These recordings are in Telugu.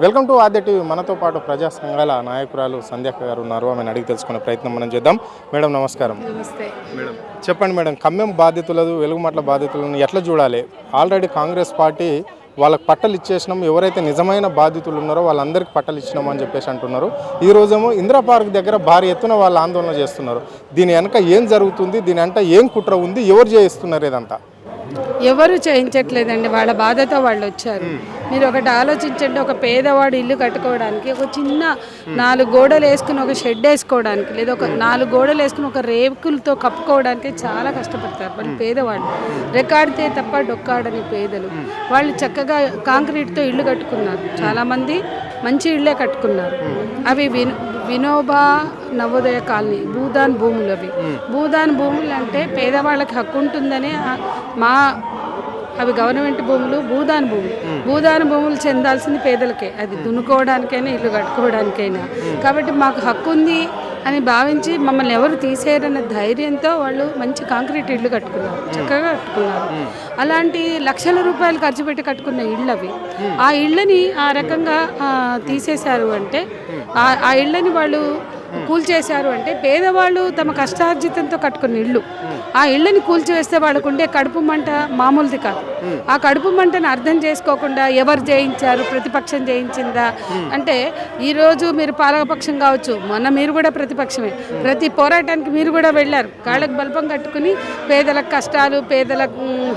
Welcome to Aadya TV. మనతో పాటు ప్రజా సంఘాల నాయకురాలు సంధ్యక్క గారు ఉన్నారు. ఆమెను అడిగి తెలుసుకునే ప్రయత్నం మనం చేద్దాం. మేడం నమస్కారం. నమస్తే మేడం చెప్పండి మేడం, ఖమ్మం బాధితులను వెలుగుమట్ల బాధితులను ఎట్లా చూడాలి? ఆల్రెడీ కాంగ్రెస్ పార్టీ వాళ్ళకి పట్టలు ఇచ్చేసినాం, ఎవరైతే నిజమైన బాధితులు ఉన్నారో వాళ్ళందరికీ పట్టలు ఇచ్చినాం అని చెప్పేసి అంటున్నారు. ఈ రోజేమో ఇందిరా పార్క్ దగ్గర భారీ ఎత్తున వాళ్ళు ఆందోళన చేస్తున్నారు. దీని వెనక ఏం జరుగుతుంది, దీని వెనక ఏం కుట్ర ఉంది, ఎవరు చేయిస్తున్నారు ఇదంతా? ఎవరు చేయించట్లేదండి, వాళ్ళ బాధతో వాళ్ళు వచ్చారు. మీరు ఒకటి ఆలోచించండి, ఒక పేదవాడు ఇల్లు కట్టుకోవడానికి ఒక చిన్న 4 గోడలు వేసుకుని ఒక షెడ్ వేసుకోవడానికి, లేదా ఒక 4 గోడలు వేసుకుని ఒక రేకులతో కప్పుకోవడానికి చాలా కష్టపడతారు. వాళ్ళు పేదవాళ్ళు, రెక్కాడితే తప్ప డొక్కాడని పేదలు. వాళ్ళు చక్కగా కాంక్రీట్తో ఇల్లు కట్టుకున్నారు. చాలామంది మంచి ఇళ్ళే కట్టుకున్నారు. అవి వినోబా నవోదయ కాలనీ భూదాన్ భూములు. అవి భూదాన్ భూములు అంటే పేదవాళ్ళకి హక్కు ఉంటుందని అవి గవర్నమెంట్ భూములు, భూదాన్ భూములు చెందాల్సింది పేదలకే. అది దున్నుకోవడానికైనా ఇల్లు కట్టుకోవడానికైనా. కాబట్టి మాకు హక్కు ఉంది అని భావించి మమ్మల్ని ఎవరు తీసేయరన్న ధైర్యంతో వాళ్ళు మంచి కాంక్రీట్ ఇళ్ళు కట్టుకున్నారు, చక్కగా కట్టుకున్నారు. అలాంటి లక్షల రూపాయలు ఖర్చు పెట్టి కట్టుకున్న ఇళ్ళు అవి. ఆ ఇళ్ళని ఆ రకంగా తీసేశారు అంటే, ఆ ఇళ్ళని వాళ్ళు కూల్చేశారు అంటే, పేదవాళ్ళు తమ కష్టార్జితంతో కట్టుకున్న ఇళ్ళు, ఆ ఇళ్ళని కూల్చివేస్తే వాళ్ళకు ఉండే కడుపు మంట మామూలుది కాదు. ఆ కడుపు మంటను అర్థం చేసుకోకుండా ఎవరు చేయించారు, ప్రతిపక్షం చేయించిందా అంటే, ఈరోజు మీరు పాలకపక్షం కావచ్చు, మొన్న మీరు కూడా ప్రతిపక్షమే, ప్రతి పోరాటానికి మీరు కూడా వెళ్ళారు. కాళ్ళకు బల్పం కట్టుకుని పేదల కష్టాలు, పేదల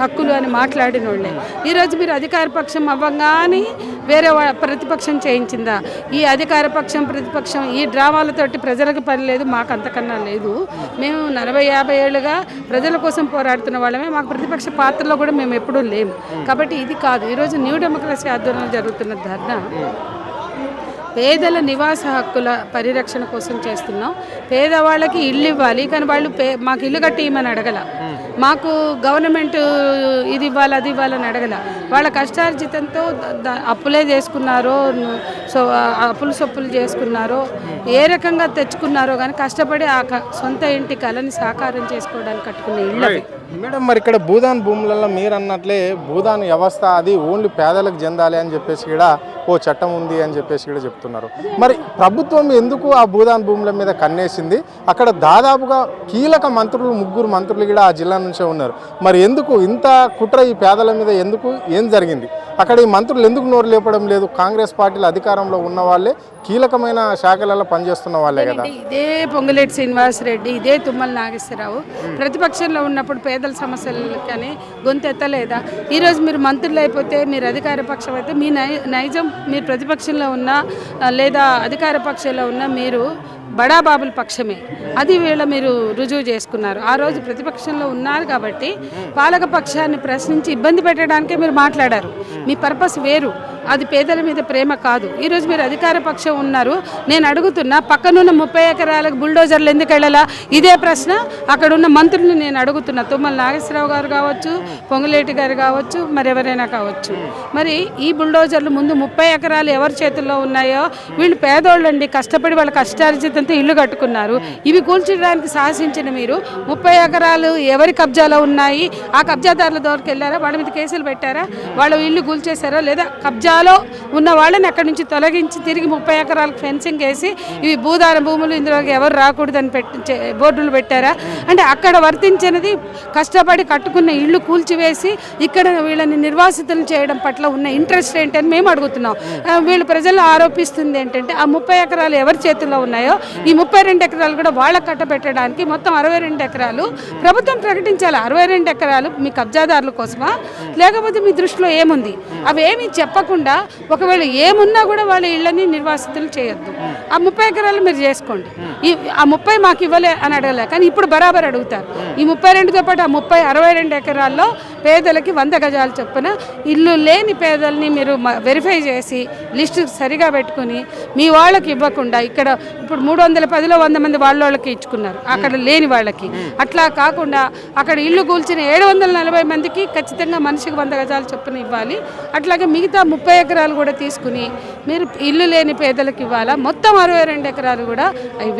హక్కులు అని మాట్లాడిన వాళ్ళే. ఈరోజు మీరు అధికార పక్షం అవ్వగానే వేరే ప్రతిపక్షం చేయించిందా? ఈ అధికార పక్షం ప్రతిపక్షం ఈ డ్రామాలతోటి ప్రజలకు పని లేదు, మాకు అంతకన్నా లేదు. మేము 40-50 ఏళ్ళుగా ప్రజల కోసం పోరాడుతున్న వాళ్ళమే. మాకు ప్రతిపక్ష పాత్రలో కూడా మేము ఎప్పుడూ లేము. కాబట్టి ఇది కాదు. ఈరోజు న్యూ డెమోక్రసీ ఆధ్వర్యంలో జరుగుతున్న ధర్నా పేదల నివాస హక్కుల పరిరక్షణ కోసం చేస్తున్నాం. పేదవాళ్ళకి ఇల్లు ఇవ్వాలి, కానీ వాళ్ళు మాకు ఇల్లు కట్టి ఇవ్వమని అడగల, మాకు గవర్నమెంట్ ఇది ఇవ్వాలి అది ఇవ్వాలని అడగల. వాళ్ళ కష్టార్జితంతో అప్పులే చేసుకున్నారో, సొప్పులు చేసుకున్నారో, ఏ రకంగా తెచ్చుకున్నారో కానీ కష్టపడి ఆ సొంత ఇంటి కళని సాకారం చేసుకోవడానికి కట్టుకున్న ఇళ్ళు. మేడం మరి ఇక్కడ భూదాన్ భూములలో మీరు అన్నట్లే భూదాన్ వ్యవస్థ అది ఓన్లీ పేదలకు చెందాలి అని చెప్పేసి కూడా ఓ చట్టం ఉంది అని చెప్పేసి కూడా చెప్తున్నారు. మరి ప్రభుత్వం ఎందుకు ఆ భూదాన్ భూముల మీద కన్నేసింది? అక్కడ దాదాపుగా కీలక మంత్రులు 3 మంత్రులు కూడా ఆ జిల్లా నుంచే ఉన్నారు. మరి ఎందుకు ఇంత కుట్ర ఈ పేదల మీద? ఎందుకు, ఏం జరిగింది అక్కడ? ఈ మంత్రులు ఎందుకు నోరు లేపడం లేదు? కాంగ్రెస్ పార్టీలో అధికారంలో ఉన్న వాళ్ళే, కీలకమైన శాఖలలో పనిచేస్తున్న వాళ్ళే కదా. ఇదే పొంగులేటి శ్రీనివాసరెడ్డి, ఇదే తుమ్మల నాగేశ్వరరావు ప్రతిపక్షంలో ఉన్నప్పుడు పేదల సమస్యలు కానీ గొంతెత్తలేదా? ఈరోజు మీరు మంత్రులు అయిపోతే, మీరు అధికార పక్షం అయితే మీ నైజం, మీరు ప్రతిపక్షంలో ఉన్నా లేదా అధికార పక్షంలో ఉన్నా మీరు బడాబాబుల పక్షమే. అది వీళ్ళ మీరు రుజువు చేసుకున్నారు. ఆ రోజు ప్రతిపక్షంలో ఉన్నారు కాబట్టి పాలక పక్షాన్ని ప్రశ్నించి ఇబ్బంది పెట్టడానికే మీరు మాట్లాడారు. మీ పర్పస్ వేరు, అది పేదల మీద ప్రేమ కాదు. ఈరోజు మీరు అధికార పక్షం ఉన్నారు. నేను అడుగుతున్నా, పక్కనున్న 30 ఎకరాలకు బుల్డోజర్లు ఎందుకు వెళ్ళాలా? ఇదే ప్రశ్న అక్కడ ఉన్న మంత్రులను నేను అడుగుతున్నా. తుమ్మల నాగేశ్వరరావు గారు కావచ్చు, పొంగులేటి గారు కావచ్చు, మరెవరైనా కావచ్చు. మరి ఈ బుల్డోజర్లు ముందు 30 ఎకరాలు ఎవరి చేతుల్లో ఉన్నాయో, వీళ్ళు పేదోళ్ళండి, కష్టపడి వాళ్ళ కష్టార్జితంతో ఇల్లు కట్టుకున్నారు. ఇవి కూల్చడానికి సాహసించిన మీరు 30 ఎకరాలు ఎవరి కబ్జాలో ఉన్నాయి, ఆ కబ్జాదారుల దగ్గరికి వెళ్ళారా? వాళ్ళ మీద కేసులు పెట్టారా? వాళ్ళ ఇల్లు కూల్చేశారా? లేదా కబ్జాలో ఉన్న వాళ్ళని అక్కడి నుంచి తొలగించి తిరిగి 30 ఎకరాలకు ఫెన్సింగ్ వేసి ఇవి భూదాన భూములు, ఇందులోకి ఎవరు రాకూడదని బోర్డులు పెట్టారా? అంటే అక్కడ వర్తించినది కష్టపడి కట్టుకున్న ఇల్లు కూల్చివేసి ఇక్కడ వీళ్ళని నిర్వాసితులు చేయడం పట్ల ఉన్న ఇంట్రెస్ట్ ఏంటని మేము అడుగుతున్నాం. వీళ్ళు ప్రజలు ఆరోపిస్తుంది ఏంటంటే, ఆ 30 ఎకరాలు ఎవరి చేతుల్లో ఉన్నాయో ఈ 32 ఎకరాలు కూడా వాళ్ళకు కట్టబెట్టడానికి మొత్తం 62 ఎకరాలు ప్రభుత్వం ప్రకటించాలి. 62 ఎకరాలు మీ కబ్జాదారుల కోసమా, లేకపోతే మీ దృష్టిలో ఏముంది? అవేమీ చెప్పకుండా ఒకవేళ ఏమున్నా కూడా వాళ్ళ ఇళ్ళని నిర్వాసితులు చేయొద్దు. ఆ 30 ఎకరాలు మీరు చేసుకోండి, ఆ 30 మాకు ఇవ్వలే అని అడగలే, కానీ ఇప్పుడు బరాబర్ అడుగుతారు. ఈ 32తో పాటు ఆ 62 ఎకరాల్లో పేదలకి 100 గజాలు చొప్పున ఇల్లు లేని పేదల్ని మీరు వెరిఫై చేసి లిస్టు సరిగా పెట్టుకుని మీ వాళ్ళకి ఇవ్వకుండా, ఇక్కడ ఇప్పుడు 310లో 100 మంది వాళ్ళకి ఇచ్చుకున్నారు, అక్కడ లేని వాళ్ళకి. అట్లా కాకుండా అక్కడ ఇల్లు కూల్చిన 740 మందికి ఖచ్చితంగా మనిషికి 100 గజాలు చొప్పున ఇవ్వాలి. అట్లాగే మిగతా 30 ఎకరాలు కూడా తీసుకుని మీరు ఇల్లు లేని పేదలకు ఇవ్వాలా. మొత్తం 62 ఎకరాలు కూడా అవి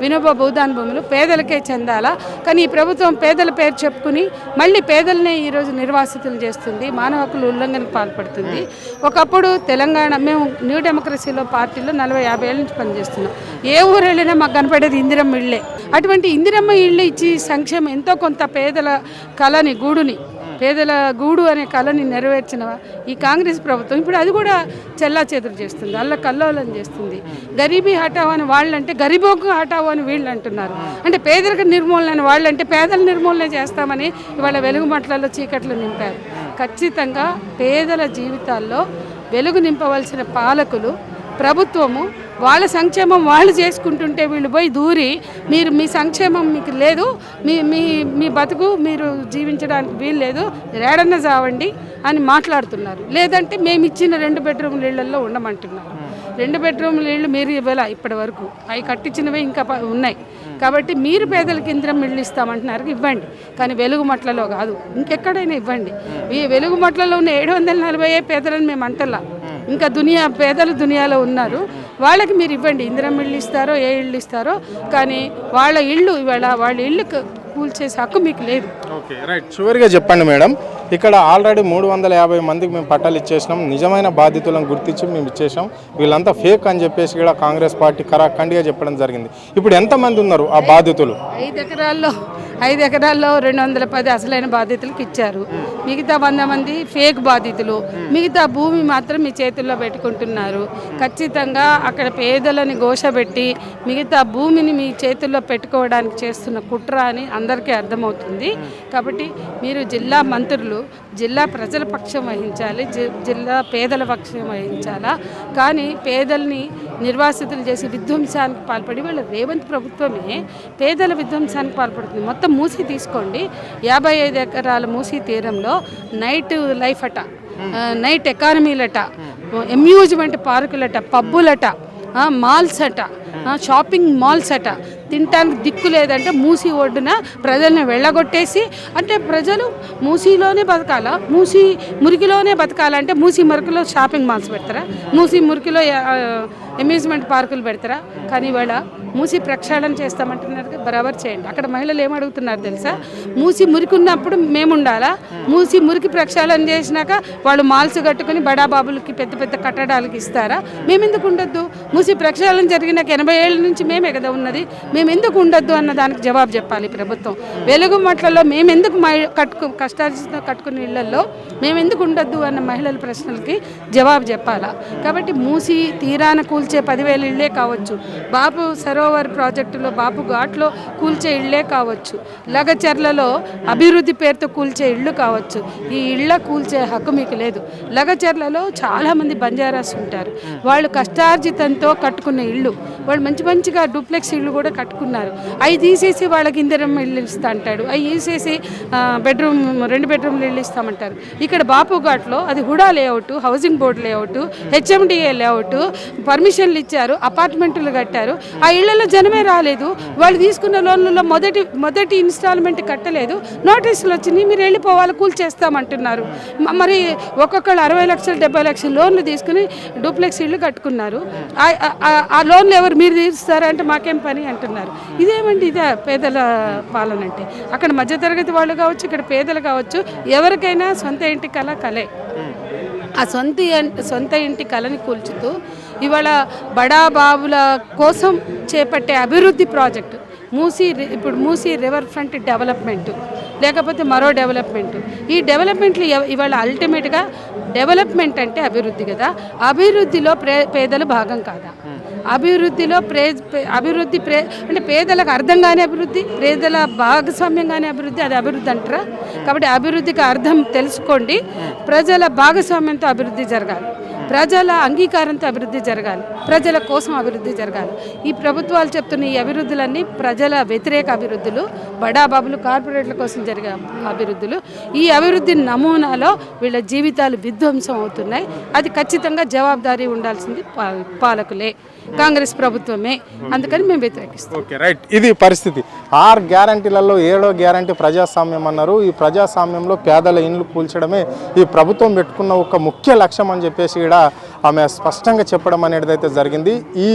వినోబా భూదాన్ భూములు పేదలకే చెందాలా. కానీ ఈ ప్రభుత్వం పేదల పేరు చెప్పుకుని మళ్ళీ పేదలనే ఈరోజు నిర్వాసితులు చేస్తుంది, మానవ హక్కుల ఉల్లంఘనకు పాల్పడుతుంది. ఒకప్పుడు తెలంగాణ మేము న్యూ డెమోక్రసీలో పార్టీలో 40-50 ఏళ్ళ నుంచి పనిచేస్తున్నాం. ఏ ఊరు వెళ్ళినా మాకు కనపడేది ఇందిరమ్మ ఇళ్ళే. అటువంటి ఇందిరమ్మ ఇళ్ళు ఇచ్చి సంక్షేమం ఎంతో కొంత పేదల కళని పేదల గూడు అనే కళని నెరవేర్చిన ఈ కాంగ్రెస్ ప్రభుత్వం ఇప్పుడు అది కూడా చెల్లాచెదురు చేస్తుంది, అల్ల కల్లోలం చేస్తుంది. గరీబీ హటావు అని వాళ్ళంటే గరీబోకు హటావు అని వీళ్ళు అంటున్నారు. అంటే పేదరిక నిర్మూలన అని వాళ్ళంటే పేదల నిర్మూలన చేస్తామని ఇవాళ వెలుగుమట్లలో చీకట్లు నింపారు. ఖచ్చితంగా పేదల జీవితాల్లో వెలుగు నింపవలసిన పాలకులు, ప్రభుత్వము వాళ్ళ సంక్షేమం వాళ్ళు చేసుకుంటుంటే వీళ్ళు పోయి దూరి మీ సంక్షేమం మీకు లేదు, మీ బతుకు మీరు జీవించడానికి వీలు లేదు, ఏడన్నా చావండి అని మాట్లాడుతున్నారు. లేదంటే మేము ఇచ్చిన 2 బెడ్రూమ్ల ఇళ్లలో ఉండమంటున్నారు. 2 బెడ్రూమ్ల ఇళ్ళు మీరు ఇవ్వాల ఇప్పటి వరకు, అవి కట్టించినవే ఇంకా ఉన్నాయి. కాబట్టి మీరు పేదలకు ఇందిరమ్మ ఇళ్ళు ఇస్తామంటున్నారు, ఇవ్వండి. కానీ వెలుగుమట్లలో కాదు, ఇంకెక్కడైనా ఇవ్వండి. ఈ వెలుగుమట్లలో ఉన్న 740 పేదలను మేము అంటలా, ఇంకా పేదలు దునియాలో ఉన్నారు, వాళ్ళకి మీరు ఇవ్వండి. ఇందిరమ్మ ఇళ్ళు ఇస్తారో ఏ ఇళ్ళు ఇస్తారో, కానీ వాళ్ళ ఇళ్ళు కూల్చేసే హక్కు మీకు లేదు. Okay, right. చివరిగా చెప్పండి మేడం, ఇక్కడ ఆల్రెడీ 350 మందికి మేము పట్టాలు ఇచ్చేసినాం, నిజమైన బాధితులను గుర్తించి మేము ఇచ్చేసాం, వీళ్ళంతా ఫేక్ అని చెప్పేసి కూడా కాంగ్రెస్ పార్టీ కరాఖండిగా చెప్పడం జరిగింది. ఇప్పుడు ఎంతమంది ఉన్నారు ఆ బాధితులు? 5 ఎకరాల్లో 210 అసలైన బాధితులకు ఇచ్చారు. మిగతా 100 మంది ఫేక్ బాధితులు. మిగతా భూమి మాత్రం మీ చేతుల్లో పెట్టుకుంటున్నారు. ఖచ్చితంగా అక్కడ పేదలని ఘోషపెట్టి మిగతా భూమిని మీ చేతుల్లో పెట్టుకోవడానికి చేస్తున్న కుట్ర అని అందరికీ అర్థమవుతుంది. కాబట్టి మీరు జిల్లా మంత్రులు జిల్లా ప్రజల పక్షం వహించాలి, జిల్లా పేదల పక్షం వహించాలా. కానీ పేదల్ని నిర్వాసితులు చేసి విధ్వంసానికి పాల్పడి వాళ్ళ రేవంత్ ప్రభుత్వమే పేదల విధ్వంసానికి పాల్పడుతుంది. మొత్తం మూసి తీసుకోండి, 55 ఎకరాల మూసి తీరంలో నైట్ లైఫ్ అట, నైట్ ఎకానమీలట, అమ్యూజ్మెంట్ పార్కులట, పబ్బులట, మాల్స్ అట, షాపింగ్ మాల్స్ అట, తినటానికి దిక్కు లేదంటే మూసి ఒడ్డున ప్రజల్ని వెళ్ళగొట్టేసి, అంటే ప్రజలు మూసీలోనే బతకాలా, మురికిలోనే బతకాలంటే మూసి మురికిలో షాపింగ్ మాల్స్ పెడతారా, మూసి మురికిలో అమ్యూజ్మెంట్ పార్కులు పెడతారా? కానీ ఇవాళ మూసి ప్రక్షాళన చేస్తామంటున్నారు, బరాబర్ చేయండి. అక్కడ మహిళలు ఏమడుగుతున్నారు తెలుసా? మూసి మురికి ఉన్నప్పుడు మేము ఉండాలా, మూసి మురికి ప్రక్షాళన చేసినాక వాళ్ళు మాల్స్ కట్టుకుని బడాబాబులకి పెద్ద పెద్ద కట్టడాలకి ఇస్తారా? మేమెందుకు ఉండొద్దు? మూసి ప్రక్షాళన జరిగినాక 80 ఏళ్ళ నుంచి మేమే కదా ఉన్నది, మేమెందుకు ఉండొద్దు అన్న దానికి జవాబు చెప్పాలి ప్రభుత్వం. వెలుగుమట్లలో మేమెందుకు కష్టార్జిత కట్టుకునే ఇళ్లలో మేమెందుకు ఉండొద్దు అన్న మహిళల ప్రశ్నలకి జవాబు చెప్పాలా. కాబట్టి మూసి తీరాన కూల్చే 10,000 ఇళ్లే కావచ్చు, బాపు సరోవర్ ప్రాజెక్టులో బాపు ఘాట్లో కూల్చే ఇళ్లే కావచ్చు, లగచర్లలో అభివృద్ధి పేరుతో కూల్చే ఇళ్ళు కావచ్చు, ఈ ఇళ్ళ కూల్చే హక్కు మీకు లేదు. లగచర్లలో చాలామంది బంజారాస్ ఉంటారు, వాళ్ళు కష్టార్జితంతో కట్టుకున్న ఇళ్ళు, వాళ్ళు మంచిగా డూప్లెక్స్ ఇళ్ళు కూడా కట్టుకున్నారు. అవి తీసేసి వాళ్ళకి ఇందిరమ్మ ఇళ్ళు ఇస్తా అంటాడు, అవి తీసేసి 2 బెడ్రూమ్లు ఇళ్ళు ఇస్తామంటారు. ఇక్కడ బాపు ఘాట్లో అది HUDA layout, housing board layout, HMDA layout, పర్మిషన్లు ఇచ్చారు, అపార్ట్మెంట్లు కట్టారు. ఆ ఇళ్లలో జనమే రాలేదు, వాళ్ళు తీసుకున్న లోన్లలో మొదటి ఇన్స్టాల్మెంట్ కట్టలేదు, నోటీసులు వచ్చినాయి, మీరు వెళ్ళిపోవాలి, కూల్చేస్తామంటున్నారు. మరి ఒక్కొక్కళ్ళు 60 లక్షలు 70 లక్షలు లోన్లు తీసుకుని డూప్లెక్స్ ఇళ్ళు కట్టుకున్నారు. ఆ లోన్లు ఎవరు మీరు తీరుస్తారంటే మాకేం పని అంటున్నారు. ఇదేమండి, ఇదే పేదల పాలన అంటే? అక్కడ మధ్యతరగతి వాళ్ళు కావచ్చు, ఇక్కడ పేదలు కావచ్చు, ఎవరికైనా సొంత ఇంటి కలే. ఆ సొంత ఇంటి కళని కూల్చుతూ ఇవాళ బడాబాబుల కోసం చేపట్టే అభివృద్ధి ప్రాజెక్టు ఇప్పుడు మూసీ రివర్ ఫ్రంట్ డెవలప్మెంట్, లేకపోతే మరో డెవలప్మెంట్. ఈ డెవలప్మెంట్లు ఇవాళ అల్టిమేట్గా డెవలప్మెంట్ అంటే అభివృద్ధి కదా, అభివృద్ధిలో పేదలు భాగం కాదా? అభివృద్ధిలో అంటే పేదలకు అర్థం కాని అభివృద్ధి, పేదల భాగస్వామ్యం కాని అభివృద్ధి, అది అభివృద్ధి అంటారా? కాబట్టి అభివృద్ధికి అర్థం తెలుసుకోండి. ప్రజల భాగస్వామ్యంతో అభివృద్ధి జరగాలి, ప్రజల అంగీకారంతో అభివృద్ధి జరగాలి, ప్రజల కోసం అభివృద్ధి జరగాలి. ఈ ప్రభుత్వాలు చెప్తున్న ఈ అభివృద్ధులన్నీ ప్రజల వ్యతిరేక అభివృద్ధులు, బడాబాబులు, కార్పొరేట్ల కోసం జరిగే అభివృద్ధులు. ఈ అభివృద్ధి నమూనాలో వీళ్ళ జీవితాలు విధ్వంసం అవుతున్నాయి. అది ఖచ్చితంగా జవాబుదారీ ఉండాల్సింది పాలకులే. కాంగ్రెస్ ప్రభుత్వమే. అందుకని మేము వ్యతిరేకిస్తాం. ఓకే రైట్, ఇది పరిస్థితి. 6 గ్యారంటీలలో 7వ గ్యారంటీ ప్రజాస్వామ్యం అన్నారు. ఈ ప్రజాస్వామ్యంలో పేదల ఇండ్లు కూల్చడమే ఈ ప్రభుత్వం పెట్టుకున్న ఒక ముఖ్య లక్ష్యం అని చెప్పేసి కూడా ఆమె స్పష్టంగా చెప్పడం అనేది అయితే జరిగింది. ఈ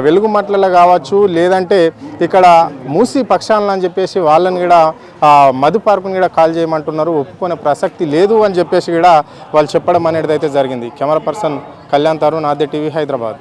వెలుగుమట్లలో కావచ్చు, లేదంటే ఇక్కడ మూసి పక్షాలను అని చెప్పేసి వాళ్ళని కూడా మధు పార్కుని కూడా కాల్ చేయమంటున్నారు. ఒప్పుకునే ప్రసక్తి లేదు అని చెప్పేసి కూడా వాళ్ళు చెప్పడం అనేది అయితే జరిగింది. కెమెరా పర్సన్ కళ్యాణ్ తరుణ్, ఆద్య టీవీ, హైదరాబాద్.